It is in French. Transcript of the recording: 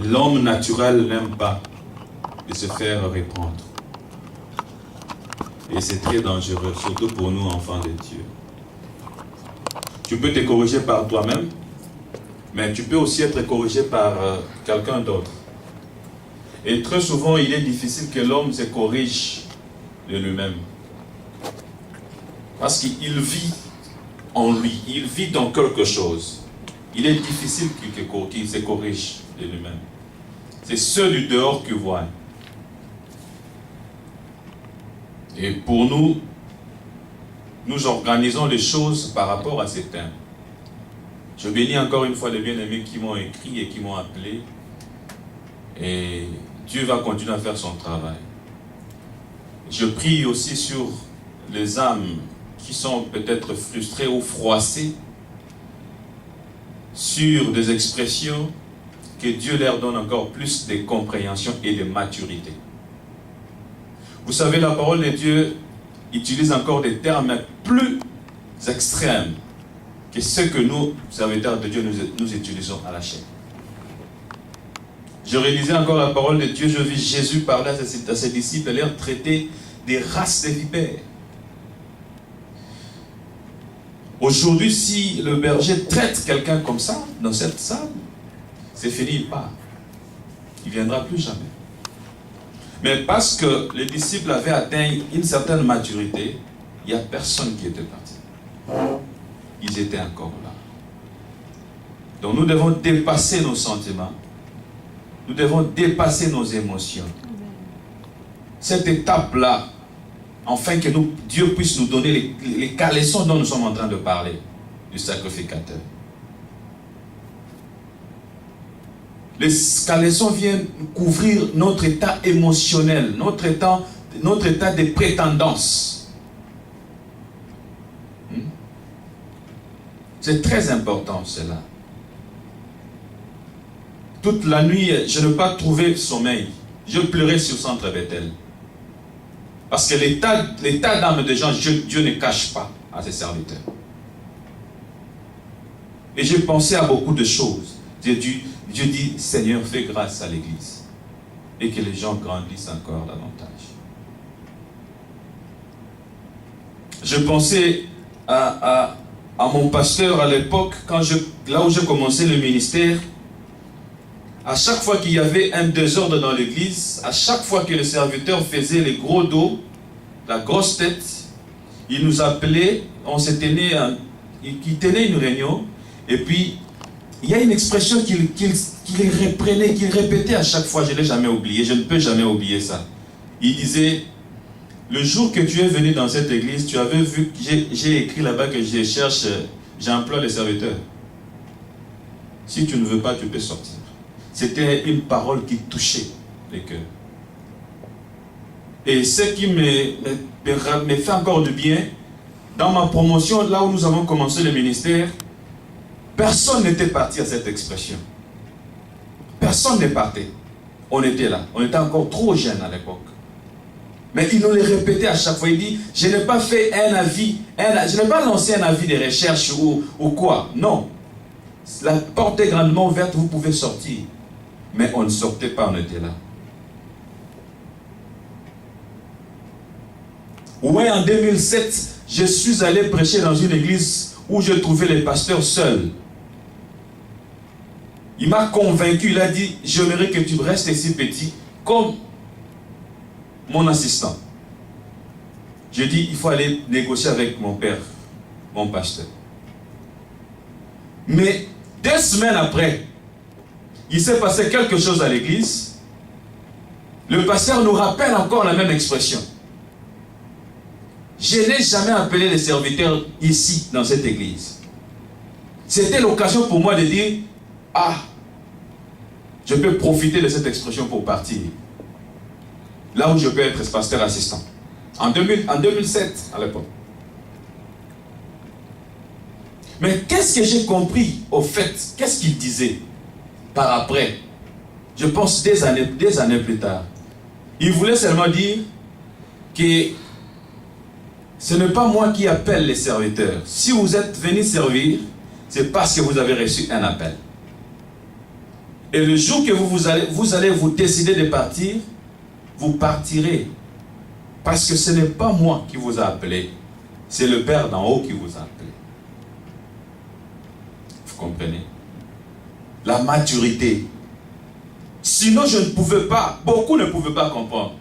l'homme naturel n'aime pas de se faire reprendre. Et c'est très dangereux, surtout pour nous, enfants de Dieu. Tu peux te corriger par toi-même, mais tu peux aussi être corrigé par quelqu'un d'autre. Et très souvent, il est difficile que l'homme se corrige de lui-même. Parce qu'il vit en lui, il vit dans quelque chose. Il est difficile qu'il se corrige de lui-même. C'est ceux du dehors qui voient. Et pour nous, nous organisons les choses par rapport à ces thèmes. Je bénis encore une fois les bien-aimés qui m'ont écrit et qui m'ont appelé. Et Dieu va continuer à faire son travail. Je prie aussi sur les âmes qui sont peut-être frustrées ou froissées sur des expressions, que Dieu leur donne encore plus de compréhension et de maturité. Vous savez, la parole de Dieu utilise encore des termes plus extrêmes que ceux que nous, serviteurs de Dieu, nous utilisons à la chaîne. Je réalisais encore la parole de Dieu, je vis Jésus parler à ses disciples, leur traiter des races de vipères. Aujourd'hui, si le berger traite quelqu'un comme ça, dans cette salle, c'est fini, il part. Il ne viendra plus jamais. Mais parce que les disciples avaient atteint une certaine maturité, il n'y a personne qui était parti. Ils étaient encore là. Donc nous devons dépasser nos sentiments. Nous devons dépasser nos émotions. Cette étape-là, afin que Dieu puisse nous donner les caleçons dont nous sommes en train de parler, du sacrificateur. Les caleçons viennent couvrir notre état émotionnel, notre état de prétendance. C'est très important cela. Toute la nuit, je n'ai pas trouvé sommeil. Je pleurais sur Centre Bethel. Parce que l'état d'âme des gens, Dieu ne cache pas à ses serviteurs. Et j'ai pensé à beaucoup de choses. Dieu dit, Seigneur, fais grâce à l'Église. Et que les gens grandissent encore davantage. Je pensais à mon pasteur à l'époque, là où j'ai commencé le ministère. À chaque fois qu'il y avait un désordre dans l'église, à chaque fois que le serviteur faisait les gros dos, la grosse tête, il nous appelait, il tenait une réunion, et puis il y a une expression qu'il reprenait, qu'il répétait à chaque fois, je ne l'ai jamais oublié, je ne peux jamais oublier ça. Il disait, le jour que tu es venu dans cette église, tu avais vu que j'ai écrit là-bas que j'emploie les serviteurs. Si tu ne veux pas, tu peux sortir. C'était une parole qui touchait les cœurs. Et ce qui me fait encore du bien, dans ma promotion, là où nous avons commencé le ministère, personne n'était parti à cette expression. Personne n'est parti. On était là. On était encore trop jeunes à l'époque. Mais il nous le répétait à chaque fois. Il dit, je n'ai pas fait un avis, je n'ai pas lancé un avis de recherche ou quoi. Non. La porte est grandement ouverte, vous pouvez sortir. Mais on ne sortait pas, on était là. Ouais, en 2007, je suis allé prêcher dans une église où je trouvais les pasteurs seuls. Il m'a convaincu, il a dit, j'aimerais que tu restes ici petit, comme mon assistant. J'ai dit, il faut aller négocier avec mon père, mon pasteur. Mais 2 semaines après, il s'est passé quelque chose à l'église. Le pasteur nous rappelle encore la même expression. Je n'ai jamais appelé les serviteurs ici, dans cette église. C'était l'occasion pour moi de dire, je peux profiter de cette expression pour partir. Là où je peux être pasteur assistant. En 2007, à l'époque. Mais qu'est-ce que j'ai compris au fait? Qu'est-ce qu'il disait par après? Je pense des années plus tard. Il voulait seulement dire que ce n'est pas moi qui appelle les serviteurs. Si vous êtes venus servir, c'est parce que vous avez reçu un appel. Et le jour que vous allez vous décider de partir, vous partirez. Parce que ce n'est pas moi qui vous a appelé. C'est le Père d'en haut qui vous a appelé. Vous comprenez? La maturité. Sinon, je ne pouvais pas, beaucoup ne pouvaient pas comprendre.